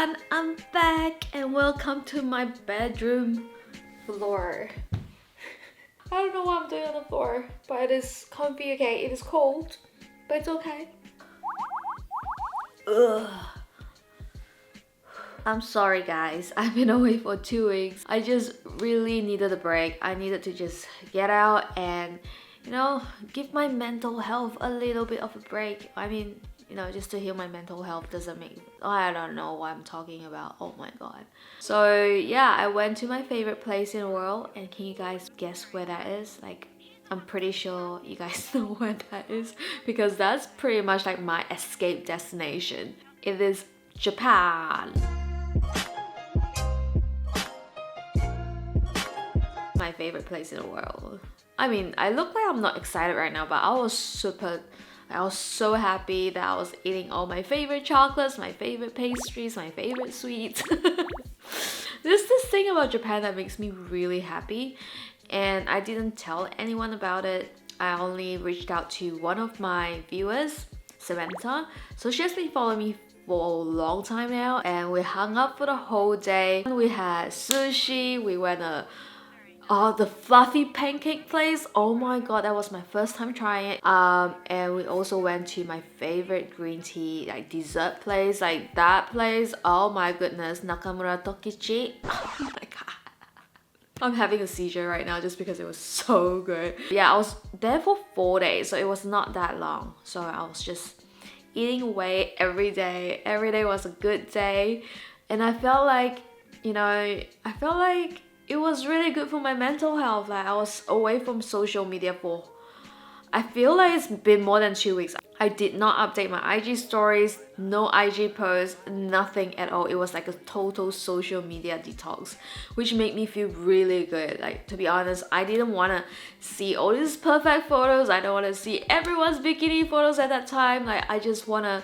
everyone, I'm back and welcome to my bedroom floor. I don't know what I'm doing on the floor, but it is comfy, okay? It is cold, but it's okay. Ugh. I'm sorry guys, I've been away for 2 weeks. I just really needed a break. I needed to just get out and, you know, give my mental health a little bit of a break. I mean, you know, just to heal my mental health doesn't make... I don't know what I'm talking about. Oh my god. So yeah, I went to my favorite place in the world, and can you guys guess where that is? Like, I'm pretty sure you guys know where that is because that's pretty much like my escape destination. It is Japan. My favorite place in the world. I mean, I look like I'm not excited right now, but I was so happy that I was eating all my favorite chocolates, my favorite pastries, my favorite sweets. There's this thing about Japan that makes me really happy, and I didn't tell anyone about it. I only reached out to one of my viewers, Samantha. So she has been following me for a long time now, and we hung up for the whole day. We had sushi, we went the fluffy pancake place. Oh my god, that was my first time trying it. And we also went to my favorite green tea like dessert place, like that place. Oh my goodness, Nakamura Tokichi. Oh my god, I'm having a seizure right now just because it was so good. Yeah, I was there for 4 days, so it was not that long. So I was just eating away every day. Every day was a good day, and I felt like, you know, it was really good for my mental health. Like, I was away from social media for, I feel like it's been more than 2 weeks. I did not update my IG stories, no IG posts, nothing at all. It was like a total social media detox, which made me feel really good. Like, to be honest, I didn't want to see all these perfect photos. I don't want to see everyone's bikini photos at that time. Like, I just want to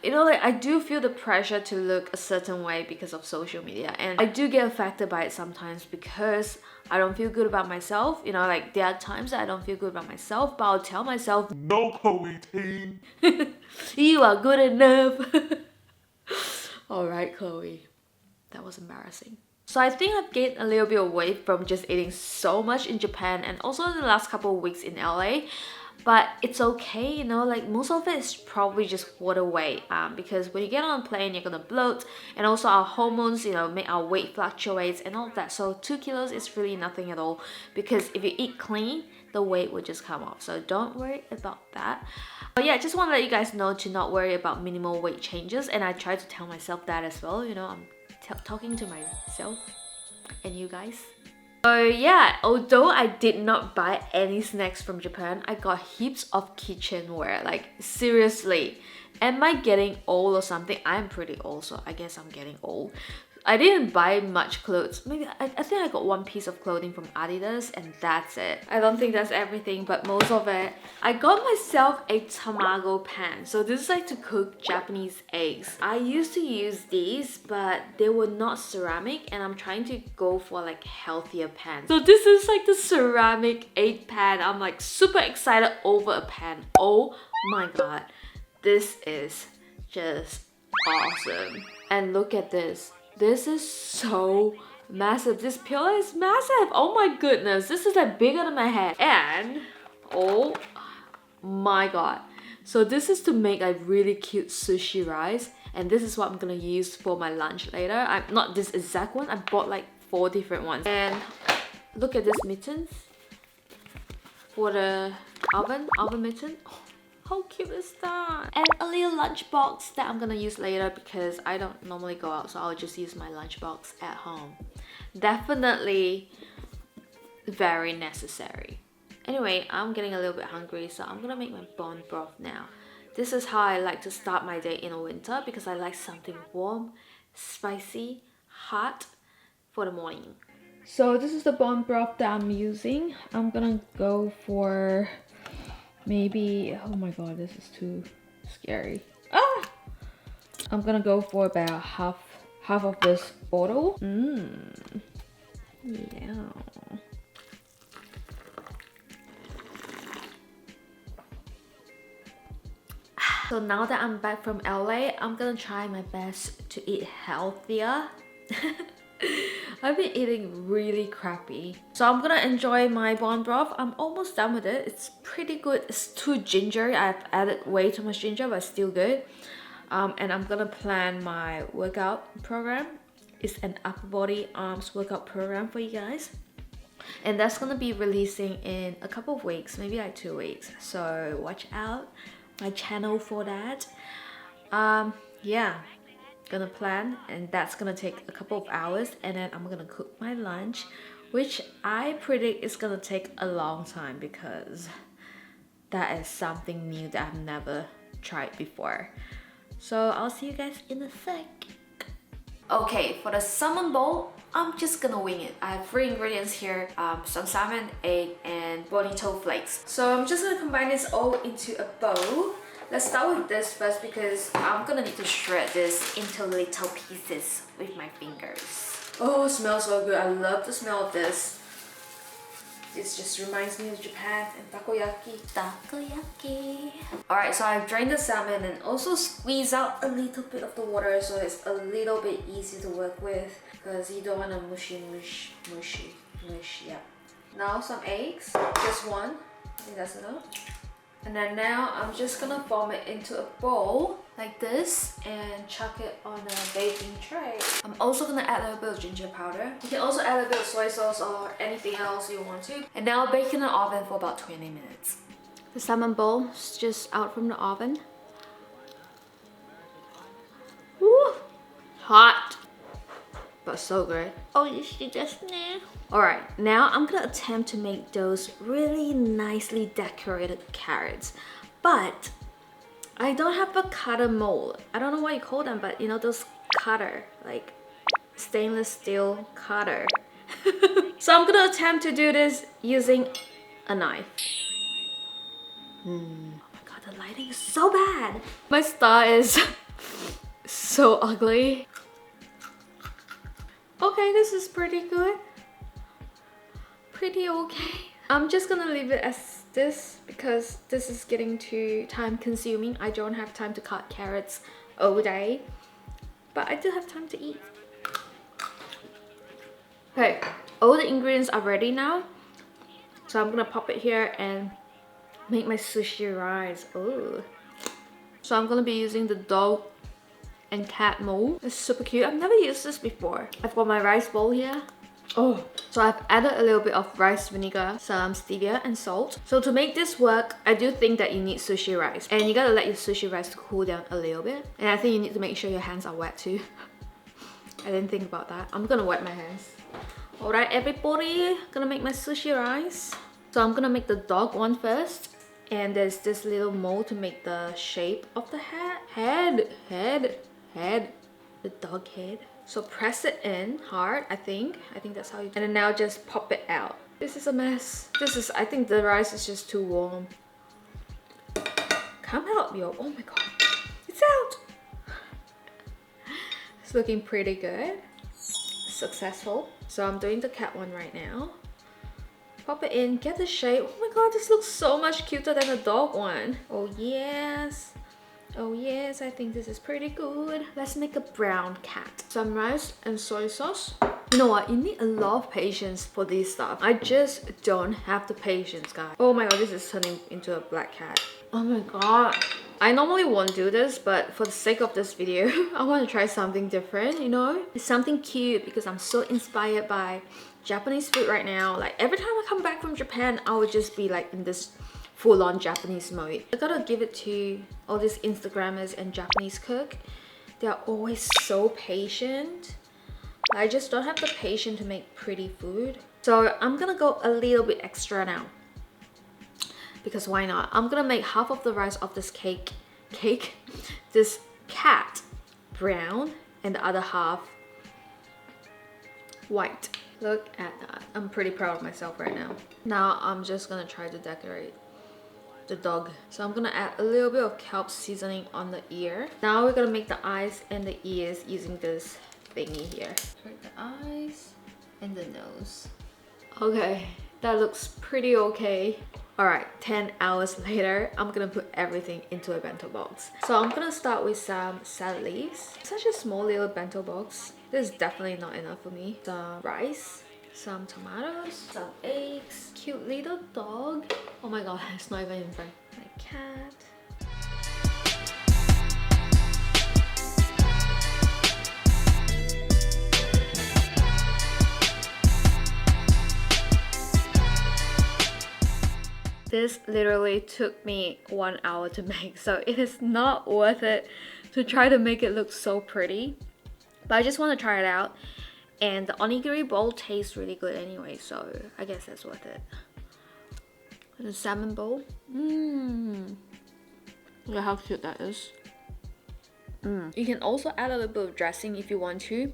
you know, like, I do feel the pressure to look a certain way because of social media, and I do get affected by it sometimes because I don't feel good about myself. You know, like, there are times that I don't feel good about myself, but I'll tell myself, no, Chloe Teen. You are good enough. Alright, Chloe, that was embarrassing. So I think I've gained a little bit of weight from just eating so much in Japan and also in the last couple of weeks in LA. But it's okay, you know, like, most of it is probably just water weight, because when you get on a plane, you're gonna bloat, and also our hormones, you know, make our weight fluctuates and all of that. So 2 kilos is really nothing at all, because if you eat clean, the weight will just come off. So don't worry about that. But yeah, I just want to let you guys know to not worry about minimal weight changes, and I try to tell myself that as well. You know, I'm talking to myself and you guys. So yeah, although I did not buy any snacks from Japan, I got heaps of kitchenware. Like, seriously. Am I getting old or something? I'm pretty old, so I guess I'm getting old. I didn't buy much clothes. Maybe I think I got one piece of clothing from Adidas, and that's it. I don't think that's everything, but most of it. I got myself a tamago pan. So this is like to cook Japanese eggs. I used to use these, but they were not ceramic, and I'm trying to go for like healthier pans. So this is like the ceramic egg pan. I'm like super excited over a pan. Oh my god, this is just awesome. And look at this. This is so massive. This pillow is massive. Oh my goodness. This is like bigger than my head. And oh my god. So this is to make a really cute sushi rice. And this is what I'm gonna use for my lunch later. I'm not this exact one. I bought like 4 different ones. And look at this mittens for the oven mitten. How cute is that? And a little lunchbox that I'm gonna use later because I don't normally go out, so I'll just use my lunchbox at home. Definitely very necessary. Anyway, I'm getting a little bit hungry, so I'm gonna make my bone broth now. This is how I like to start my day in the winter because I like something warm, spicy, hot for the morning. So this is the bone broth that I'm using. I'm gonna go for maybe, oh my god, this is too scary. I'm gonna go for about half of this bottle. Yeah. So now that I'm back from LA, I'm gonna try my best to eat healthier. I've been eating really crappy. So I'm gonna enjoy my bone broth. I'm almost done with it. It's pretty good. It's too gingery. I've added way too much ginger, but still good. And I'm gonna plan my workout program. It's an upper body arms workout program for you guys. And that's gonna be releasing in a couple of weeks, maybe like 2 weeks. So watch out my channel for that. Yeah, gonna plan, and that's gonna take a couple of hours, and then I'm gonna cook my lunch, which I predict is gonna take a long time because that is something new that I've never tried before. So I'll see you guys in a sec. Okay, for the salmon bowl, I'm just gonna wing it. I have 3 ingredients here, some salmon, egg, and bonito flakes. So I'm just gonna combine this all into a bowl. Let's start with this first because I'm gonna need to shred this into little pieces with my fingers. Oh, it smells so good. I love the smell of this. This just reminds me of Japan and takoyaki. Takoyaki. Alright, so I've drained the salmon and also squeezed out a little bit of the water so it's a little bit easy to work with because you don't want to mushy. Yeah. Now some eggs, just 1. I think that's enough. And then now I'm just gonna form it into a bowl like this and chuck it on a baking tray. I'm also gonna add a little bit of ginger powder. You can also add a bit of soy sauce or anything else you want to. And now bake in the oven for about 20 minutes. The salmon bowl is just out from the oven. Woo! Hot! But so good. Oh, you see this now? Alright, now I'm gonna attempt to make those really nicely decorated carrots. But I don't have a cutter mold. I don't know what you call them, but you know those cutter, like stainless steel cutter. So I'm gonna attempt to do this using a knife. Oh my god, the lighting is so bad. My star is so ugly. Okay, this is pretty good. Pretty okay. I'm just gonna leave it as this because this is getting too time consuming. I don't have time to cut carrots all day, but I do have time to eat. Okay, all the ingredients are ready now. So I'm gonna pop it here and make my sushi rice. Oh. So I'm gonna be using the dog and cat mold. It's super cute. I've never used this before. I've got my rice bowl here. Oh, so I've added a little bit of rice vinegar, some stevia and salt. So to make this work, I do think that you need sushi rice. And you gotta let your sushi rice cool down a little bit. And I think you need to make sure your hands are wet too. I didn't think about that. I'm gonna wet my hands. Alright everybody, gonna make my sushi rice. So I'm gonna make the dog one first. And there's this little mold to make the shape of the head. The dog head. So press it in hard, I think that's how you do it. And then now just pop it out. This is a mess. I think the rice is just too warm. Come out, yo. Oh my god. It's out. It's looking pretty good. Successful. So I'm doing the cat one right now. Pop it in, get the shape. Oh my god, this looks so much cuter than the dog one. Oh yes. Oh yes, I think this is pretty good. Let's make a brown cat. Some rice and soy sauce. You know what? You need a lot of patience for this stuff. I just don't have the patience, guys. Oh my god, this is turning into a black cat. Oh my god. I normally won't do this, but for the sake of this video, I want to try something different, you know? It's something cute because I'm so inspired by Japanese food right now. Like every time I come back from Japan, I would just be like in this full-on Japanese mode. I gotta give it to all these Instagrammers and Japanese cook. They're always so patient. I just don't have the patience to make pretty food. So I'm gonna go a little bit extra now. Because why not? I'm gonna make half of the rice of this this cat brown and the other half white. Look at that. I'm pretty proud of myself right now. Now I'm just gonna try to decorate the dog. So I'm gonna add a little bit of kelp seasoning on the ear. Now we're gonna make the eyes and the ears using this thingy here. Create the eyes and the nose. Okay, that looks pretty okay. Alright, 10 hours later, I'm gonna put everything into a bento box. So I'm gonna start with some salad leaves. Such a small little bento box. This is definitely not enough for me. Some rice, some tomatoes, some eggs, cute little dog. Oh my god, it's not even in front. My cat. This literally took me 1 hour to make, so it is not worth it to try to make it look so pretty. But I just want to try it out. And the onigiri bowl tastes really good anyway, so I guess that's worth it. The salmon bowl. Look at how cute that is. You can also add a little bit of dressing if you want to.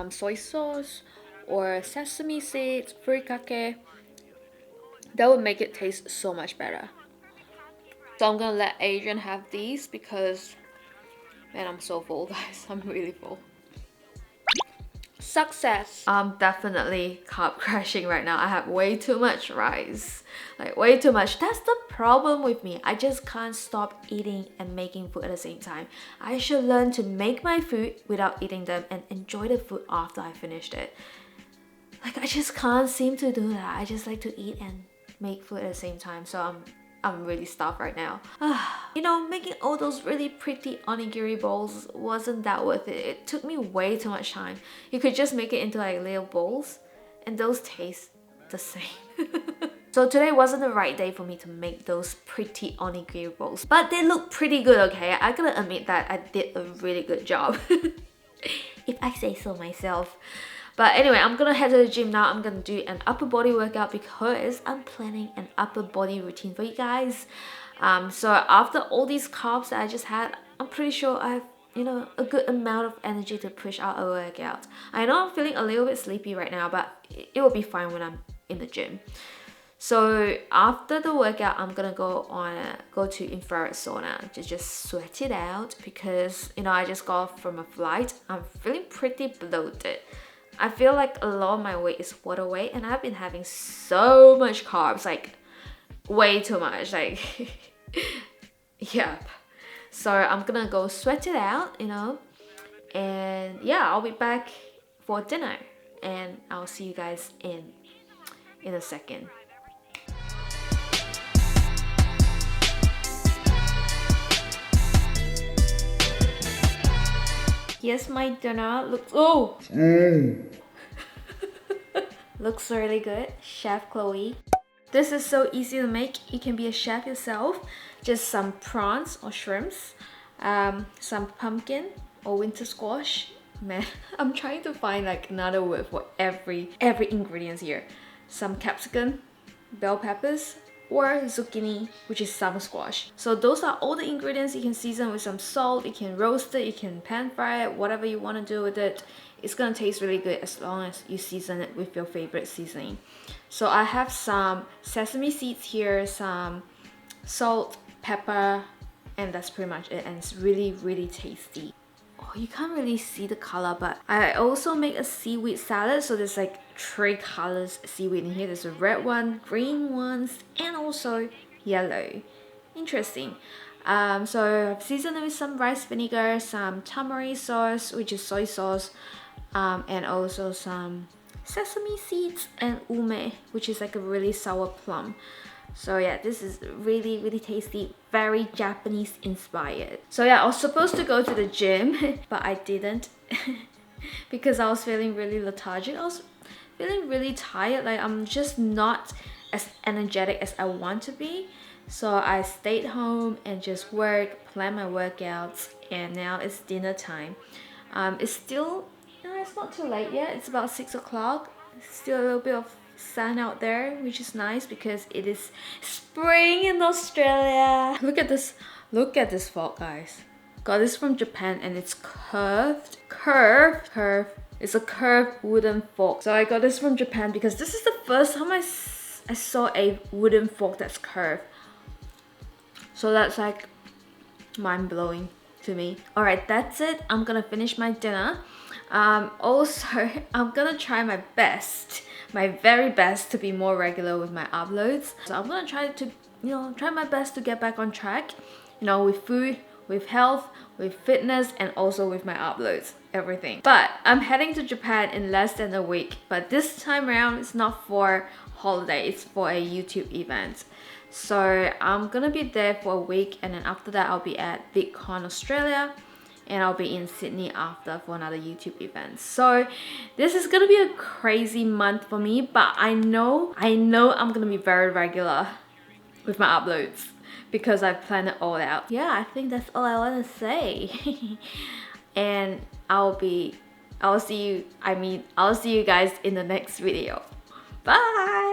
Soy sauce or sesame seeds, furikake. That would make it taste so much better. So I'm gonna let Adrian have these because, man, I'm so full, guys. I'm really full. Success! I'm definitely carb crashing right now. I have way too much rice. Like, way too much. That's the problem with me. I just can't stop eating and making food at the same time. I should learn to make my food without eating them and enjoy the food after I finished it. Like, I just can't seem to do that. I just like to eat and make food at the same time, so I'm really stuffed right now. You know, making all those really pretty onigiri bowls wasn't that worth it. It took me way too much time. You could just make it into like little bowls and those taste the same. So today wasn't the right day for me to make those pretty onigiri bowls, but they look pretty good, okay? I gotta admit that I did a really good job. If I say so myself. But anyway, I'm gonna head to the gym now. I'm gonna do an upper body workout because I'm planning an upper body routine for you guys. So after all these carbs that I just had, I'm pretty sure I have, you know, a good amount of energy to push out a workout. I know I'm feeling a little bit sleepy right now, but it will be fine when I'm in the gym. So after the workout, I'm gonna go to infrared sauna to just sweat it out because, you know, I just got off from a flight. I'm feeling pretty bloated. I feel like a lot of my weight is water weight and I've been having so much carbs, like way too much, like yep. So I'm gonna go sweat it out, you know, and yeah, I'll be back for dinner and I'll see you guys in a second. Yes, my dinner looks looks really good. Chef Chloe. This is so easy to make. You can be a chef yourself. Just some prawns or shrimps, some pumpkin or winter squash. Man, I'm trying to find like another word for every ingredient here. Some capsicum, bell peppers, or zucchini, which is summer squash. So those are all the ingredients. You can season with some salt, you can roast it, you can pan fry it, whatever you want to do with it. It's gonna taste really good as long as you season it with your favorite seasoning. So I have some sesame seeds here, some salt, pepper, and that's pretty much it. And it's really, really tasty. Oh, you can't really see the color, but I also make a seaweed salad. So there's like 3 colors seaweed in here. There's a red one, green ones, and also yellow. Interesting. So I've seasoned it with some rice vinegar, some tamari sauce, which is soy sauce, and also some sesame seeds and ume, which is like a really sour plum. So yeah, this is really, really tasty, very Japanese inspired. So yeah, I was supposed to go to the gym, but I didn't because I was feeling really lethargic. I was feeling really tired, like I'm just not as energetic as I want to be. So I stayed home and just worked, planned my workouts, and now it's dinner time. It's still, it's not too late yet. It's about 6 o'clock. Still a little bit of sun out there, which is nice because it is spring in Australia. Look at this fork, guys. Got this from Japan and it's curved. It's a curved wooden fork. So I got this from Japan because this is the first time I saw a wooden fork that's curved. So that's like mind-blowing to me. Alright, that's it. I'm gonna finish my dinner. Also, I'm gonna try my very best to be more regular with my uploads. So I'm gonna try to try my best to get back on track, with food, with health, with fitness, and also with my uploads, everything. But I'm heading to Japan in less than a week, but this time around it's not for holiday, it's for a YouTube event. So I'm gonna be there for a week, and then after that I'll be at VidCon Australia, and I'll be in Sydney after for another YouTube event. So this is gonna be a crazy month for me, but I know I'm gonna be very regular with my uploads because I've planned it all out. Yeah, I think that's all I want to say. And I'll see you guys in the next video. Bye!